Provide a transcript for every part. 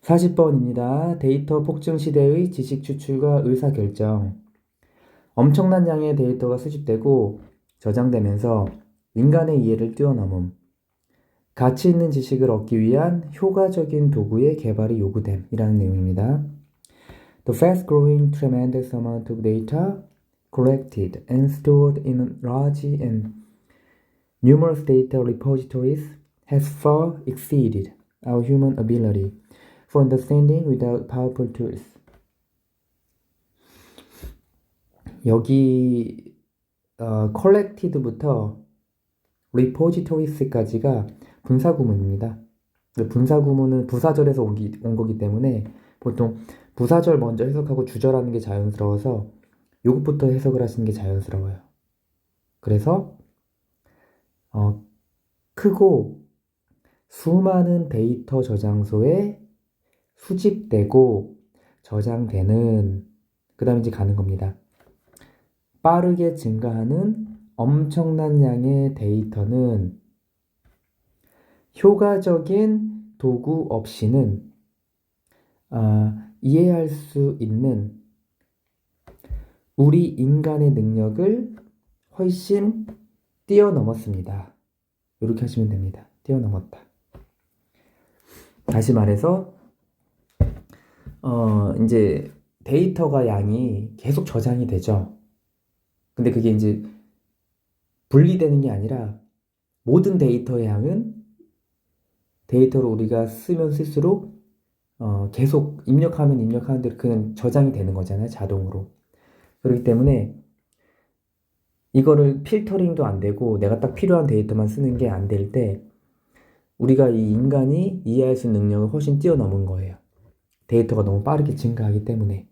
40번입니다. 데이터 폭증 시대의 지식 추출과 의사결정. 엄청난 양의 데이터가 수집되고 저장되면서 인간의 이해를 뛰어넘음. 가치 있는 지식을 얻기 위한 효과적인 도구의 개발이 요구됨이라는 내용입니다. The fast-growing tremendous amount of data collected and stored in large and numerous data repositories has far exceeded our human ability for understanding without powerful tools. 여기 collected부터 repositories까지가 분사구문입니다. 분사구문은 부사절에서 온 거기 때문에 보통 부사절 먼저 해석하고 주절하는 게 자연스러워서 요것부터 해석을 하시는 게 자연스러워요. 그래서 크고 수많은 데이터 저장소에 수집되고 저장되는, 그 다음에 이제 가는 겁니다. 빠르게 증가하는 엄청난 양의 데이터는 효과적인 도구 없이는 이해할 수 있는 우리 인간의 능력을 훨씬 뛰어넘었습니다. 이렇게 하시면 됩니다. 뛰어넘었다. 다시 말해서 이제 데이터가 양이 계속 저장이 되죠. 근데 그게 이제 분리되는 게 아니라 모든 데이터의 양은 데이터를 우리가 쓰면 쓸수록 계속 입력하면 입력하는 대로 그냥 저장이 되는 거잖아요. 자동으로. 그렇기 때문에 이거를 필터링도 안 되고 내가 딱 필요한 데이터만 쓰는 게 안 될 때 우리가 이 인간이 이해할 수 있는 능력을 훨씬 뛰어넘은 거예요. 데이터가 너무 빠르게 증가하기 때문에.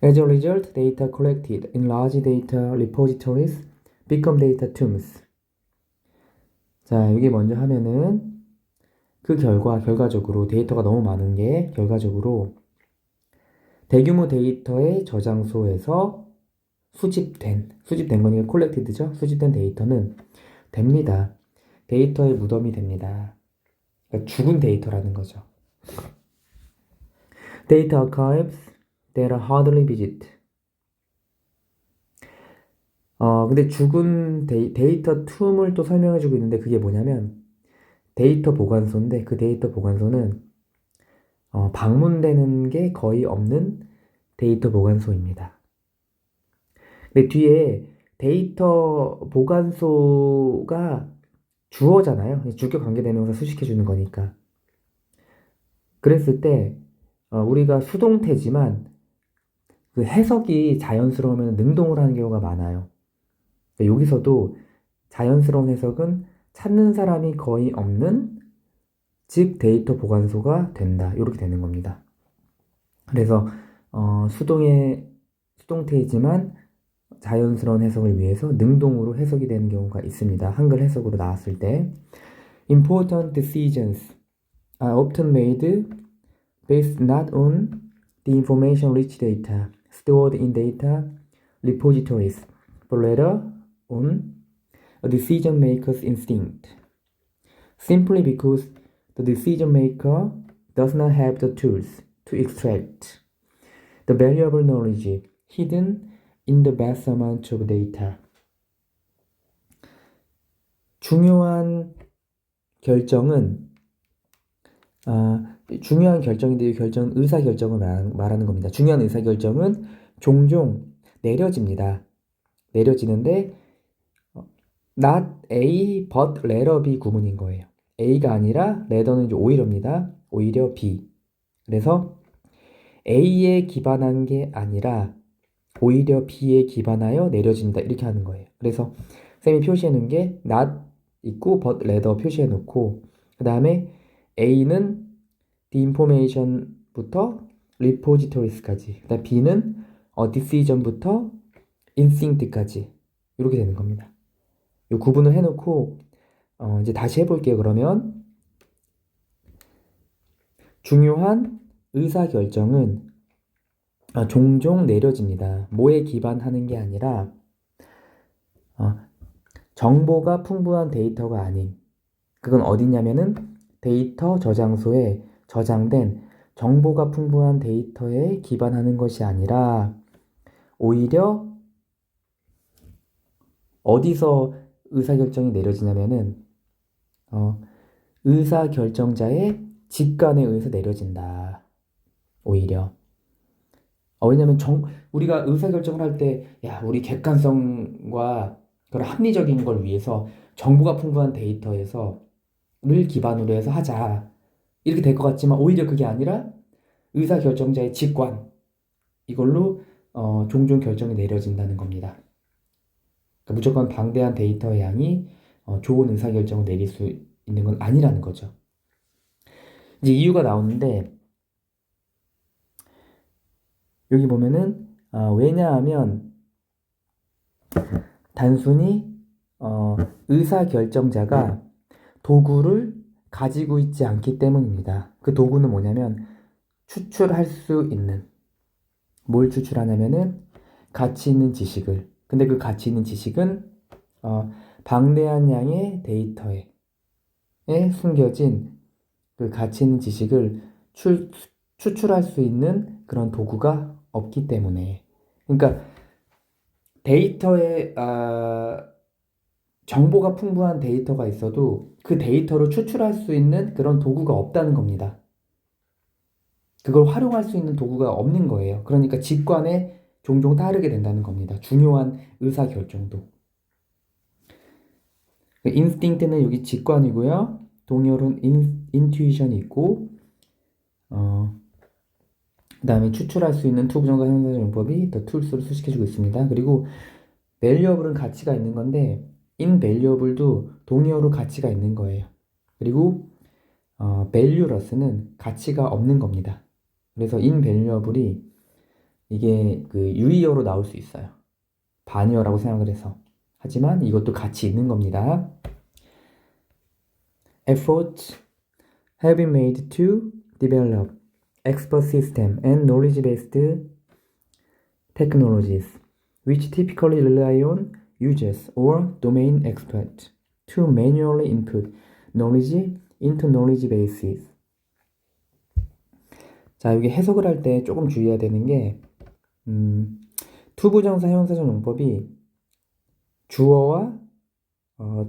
As a result, data collected in large data repositories become data tombs. 자, 여기 먼저 하면은 그 결과적으로 데이터가 너무 많은 게 결과적으로 대규모 데이터의 저장소에서 수집된 거니까 collected죠? 수집된 데이터는 됩니다. 데이터의 무덤이 됩니다. 그러니까 죽은 데이터라는 거죠. Data archives that are hardly visited. 근데 죽은 데이터 툼을 또 설명해주고 있는데 그게 뭐냐면 데이터 보관소인데 그 데이터 보관소는 방문되는 게 거의 없는 데이터 보관소입니다. 근데 뒤에 데이터 보관소가 주어잖아요. 주격 관계대명사 수식해주는 거니까. 그랬을 때 우리가 수동태지만 그 해석이 자연스러우면 능동을 하는 경우가 많아요. 여기서도 자연스러운 해석은 찾는 사람이 거의 없는, 즉 데이터 보관소가 된다. 이렇게 되는 겁니다. 그래서 수동태이지만 자연스러운 해석을 위해서 능동으로 해석이 되는 경우가 있습니다. 한글 해석으로 나왔을 때 Important decisions are often made based not on the information-rich data stored in data repositories, but rather on a decision maker's instinct, simply because the decision maker does not have the tools to extract the valuable knowledge hidden in the vast amount of data. 중요한 결정은 중요한 결정인데 의사결정을 말하는 겁니다. 중요한 의사결정은 종종 내려집니다. 내려지는데 not A but rather B 구문인 거예요. A가 아니라 rather는 이제 오히려 B. 그래서 A에 기반한 게 아니라 오히려 B에 기반하여 내려진다 이렇게 하는 거예요. 그래서 쌤이 표시해 놓은 게 not 있고 but rather 표시해 놓고 그 다음에 A는 the information부터 repositories까지, 그다음 B는 decision부터 instinct까지 이렇게 되는 겁니다. 이 구분을 해놓고 이제 다시 해볼게요. 그러면 중요한 의사결정은 종종 내려집니다. 뭐에 기반하는 게 아니라 정보가 풍부한 데이터가 아닌, 그건 어디냐면은 데이터 저장소에 저장된 정보가 풍부한 데이터에 기반하는 것이 아니라 오히려 어디서 의사결정이 내려지냐면은 의사결정자의 직관에 의해서 내려진다. 오히려. 왜냐면 우리가 의사결정을 할 때, 야, 우리 객관성과 그런 합리적인 걸 위해서 정보가 풍부한 데이터에서를 기반으로 해서 하자. 이렇게 될 것 같지만 오히려 그게 아니라 의사결정자의 직관, 이걸로 종종 결정이 내려진다는 겁니다. 그러니까 무조건 방대한 데이터의 양이 좋은 의사결정을 내릴 수 있는 건 아니라는 거죠. 이제 이유가 나오는데 여기 보면은 왜냐하면 단순히 의사결정자가 도구를 가지고 있지 않기 때문입니다. 그 도구는 뭐냐면 추출할 수 있는, 뭘 추출하냐면은 가치 있는 지식을. 근데 그 가치 있는 지식은 방대한 양의 데이터에 숨겨진 그 가치 있는 지식을 추출할 수 있는 그런 도구가 없기 때문에. 그러니까 데이터에 정보가 풍부한 데이터가 있어도 그 데이터를 추출할 수 있는 그런 도구가 없다는 겁니다. 그걸 활용할 수 있는 도구가 없는 거예요. 그러니까 직관에 종종 따르게 된다는 겁니다. 중요한 의사결정도. 인스팅트는 여기 직관이고요. 동열은 인투이션이 있고 그 다음에 추출할 수 있는 투부정사 형용사 용법이 더 툴스로 수식해주고 있습니다. 그리고 valuable은 가치가 있는 건데 invaluable도 동의어로 가치가 있는 거예요. 그리고 valueless는 가치가 없는 겁니다. 그래서 invaluable이 이게 그 유의어로 나올 수 있어요. 반의어라고 생각을 해서. 하지만 이것도 가치 있는 겁니다. Efforts have been made to develop expert system and knowledge-based technologies, which typically rely on users or domain experts to manually input knowledge into knowledge bases. 자, 여기 해석을 할 때 조금 주의해야 되는 게 투부정사 형용사적 용법이 주어와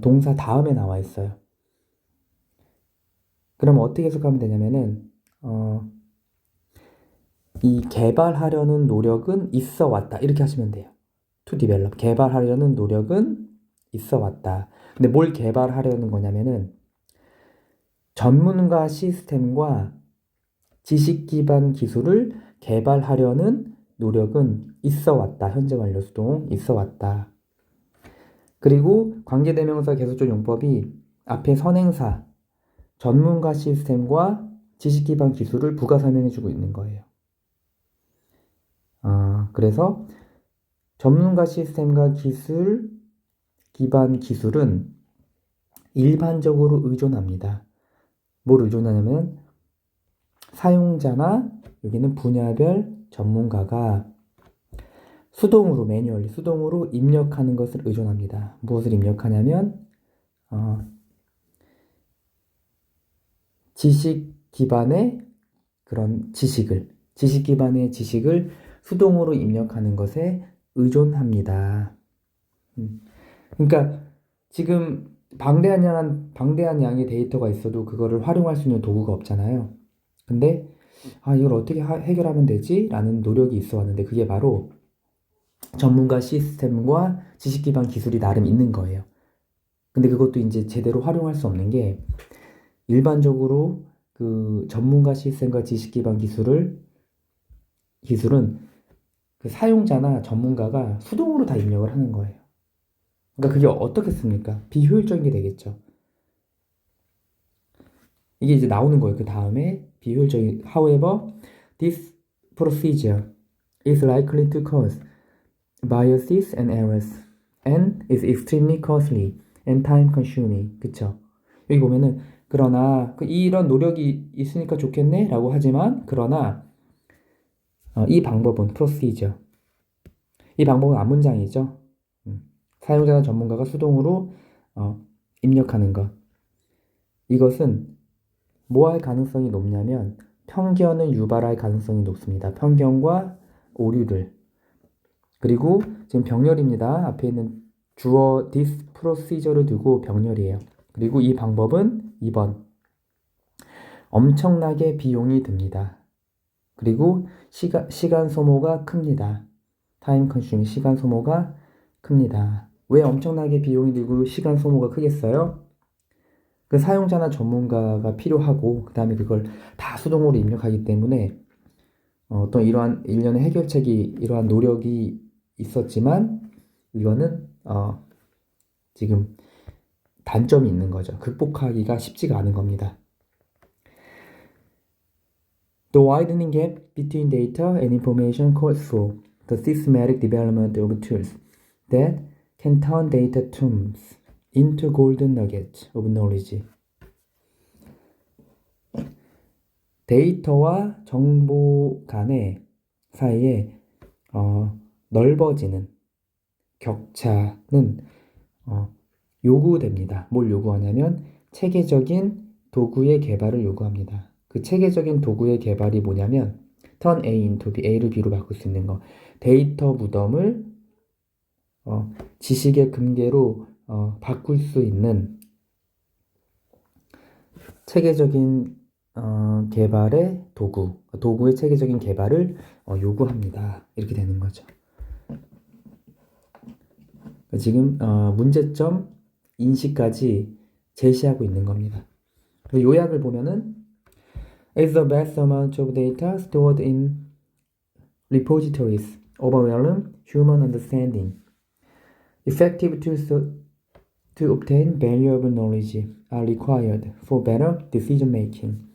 동사 다음에 나와 있어요. 그럼 어떻게 해석하면 되냐면은 이 개발하려는 노력은 있어 왔다 이렇게 하시면 돼요. To develop, 개발하려는 노력은 있어 왔다. 근데 뭘 개발하려는 거냐면은 전문가 시스템과 지식 기반 기술을 개발하려는 노력은 있어 왔다. 현재 완료 수동 있어 왔다. 그리고 관계대명사 계속적 용법이 앞에 선행사, 전문가 시스템과 지식 기반 기술을 부가 설명해주고 있는 거예요. 그래서 전문가 시스템과 기술 기반 기술은 일반적으로 의존합니다. 뭘 의존하냐면 사용자나 여기는 분야별 전문가가 수동으로 매뉴얼리 수동으로 입력하는 것을 의존합니다. 무엇을 입력하냐면 지식 기반의 그런 지식 기반의 지식을 수동으로 입력하는 것에 의존합니다. 그러니까 지금 방대한 양의 데이터가 있어도 그거를 활용할 수 있는 도구가 없잖아요. 근데 이걸 어떻게 해결하면 되지? 라는 노력이 있어 왔는데 그게 바로 전문가 시스템과 지식 기반 기술이 나름 있는 거예요. 근데 그것도 이제 제대로 활용할 수 없는 게 일반적으로 그 전문가 시스템과 지식 기반 기술은 그 사용자나 전문가가 수동으로 다 입력을 하는 거예요. 그러니까 그게 어떻겠습니까? 비효율적인 게 되겠죠. 이게 이제 나오는 거예요. 그 다음에 비효율적인 however, this procedure is likely to cause biases and errors and is extremely costly and time consuming. 그쵸? 여기 보면은 그러나 이런 노력이 있으니까 좋겠네 라고 하지만 그러나 이 방법은 procedure 이 방법은 앞문장이죠. 사용자나 전문가가 수동으로 입력하는 것 이것은 뭐 할 가능성이 높냐면 편견을 유발할 가능성이 높습니다. 편견과 오류들. 그리고 지금 병렬입니다. 앞에 있는 주어 this procedure를 두고 병렬이에요. 그리고 이 방법은 2번. 엄청나게 비용이 듭니다. 그리고 시간 소모가 큽니다. 타임 컨슈밍 시간 소모가 큽니다. 왜 엄청나게 비용이 들고 시간 소모가 크겠어요? 그 사용자나 전문가가 필요하고 그 다음에 그걸 다 수동으로 입력하기 때문에 어떤 이러한 일련의 해결책이 이러한 노력이 있었지만 이거는 지금 단점이 있는 거죠. 극복하기가 쉽지가 않은 겁니다. The widening gap between data and information calls for the systematic development of tools that can turn data tombs into golden nuggets of knowledge. 데이터와 정보 간의 사이에 넓어지는 격차는 요구됩니다. 뭘 요구하냐면 체계적인 도구의 개발을 요구합니다. 그 체계적인 도구의 개발이 뭐냐면 turn A into B, A를 B로 바꿀 수 있는 거. 데이터 무덤을 지식의 금괴로 바꿀 수 있는 체계적인 개발의 도구의 체계적인 개발을 요구합니다. 이렇게 되는 거죠. 지금 문제점 인식까지 제시하고 있는 겁니다. 요약을 보면은 is the vast amount of data stored in repositories overwhelm human understanding. Effective tools to obtain valuable knowledge are required for better decision making.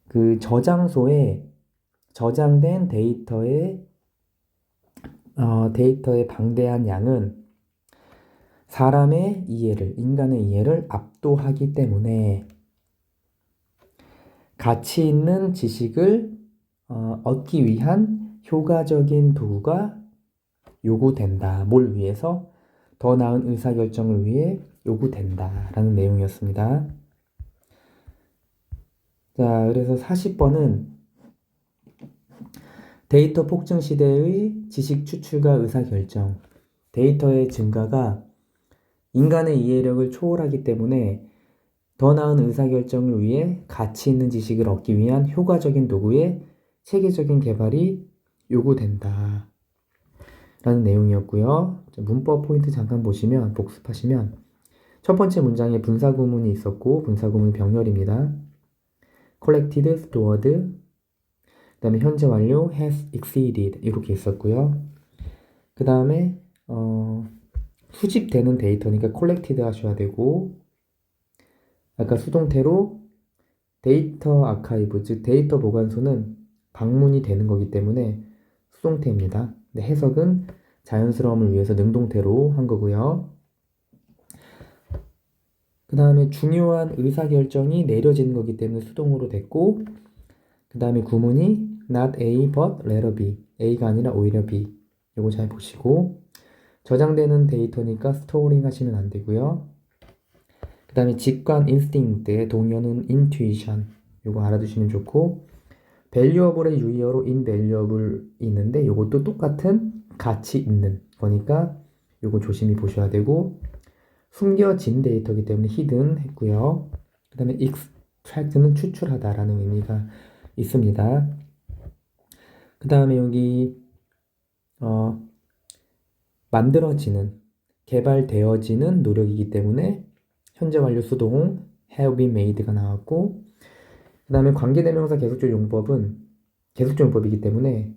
그 저장소에 저장된 데이터의 방대한 양은 사람의 이해를, 인간의 이해를 압도하기 때문에 가치 있는 지식을 얻기 위한 효과적인 도구가 요구된다. 뭘 위해서? 더 나은 의사결정을 위해 요구된다라는 내용이었습니다. 자, 그래서 40번은 데이터 폭증 시대의 지식 추출과 의사결정. 데이터의 증가가 인간의 이해력을 초월하기 때문에 더 나은 의사결정을 위해 가치 있는 지식을 얻기 위한 효과적인 도구의 체계적인 개발이 요구된다. 라는 내용이었고요. 문법 포인트 잠깐 보시면, 복습하시면 첫 번째 문장에 분사구문이 있었고 분사구문 병렬입니다. collected, stored, 그 다음에 현재 완료, has exceeded 이렇게 있었고요. 그 다음에 수집되는 데이터니까 collected 하셔야 되고 아까 수동태로 데이터 아카이브, 즉 데이터 보관소는 방문이 되는 거기 때문에 수동태입니다. 근데 해석은 자연스러움을 위해서 능동태로 한 거고요. 그 다음에 중요한 의사결정이 내려지는 거기 때문에 수동으로 됐고 그 다음에 구문이 not A but letter B, A가 아니라 오히려 B. 이거 잘 보시고 저장되는 데이터니까 스토어링 하시면 안 되고요. 그 다음에 직관 instinct의 동의어는 intuition. 이거 알아두시면 좋고 valuable의 유의어로 invaluable 있는데 이것도 똑같은 가치 있는 거니까 이거 조심히 보셔야 되고 숨겨진 데이터이기 때문에 hidden 했고요. 그 다음에 extract는 추출하다라는 의미가 있습니다. 그 다음에 여기 만들어지는, 개발되어지는 노력이기 때문에 현재 완료 수동 have been made가 나왔고 그 다음에 관계대명사 계속적 용법은 계속적 용법이기 때문에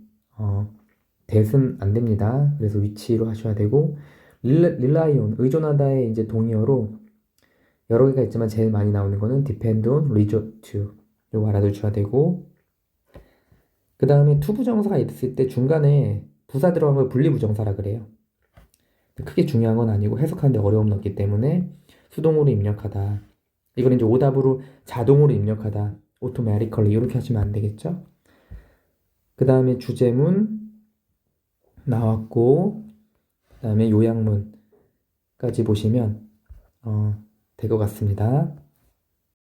that은 안 됩니다. 그래서 위치로 하셔야 되고 rely on, 의존하다의 이제 동의어로 여러 개가 있지만 제일 많이 나오는 거는 depend on, resort to 이거 알아두셔야 되고 그 다음에 투부정사가 있을 때 중간에 부사 들어간 걸 분리부정사라 그래요. 크게 중요한 건 아니고 해석하는데 어려움은 없기 때문에 수동으로 입력하다. 이걸 이제 오답으로 자동으로 입력하다. automatically 이렇게 하시면 안 되겠죠? 그 다음에 주제문 나왔고 그 다음에 요약문까지 보시면 될 것 같습니다.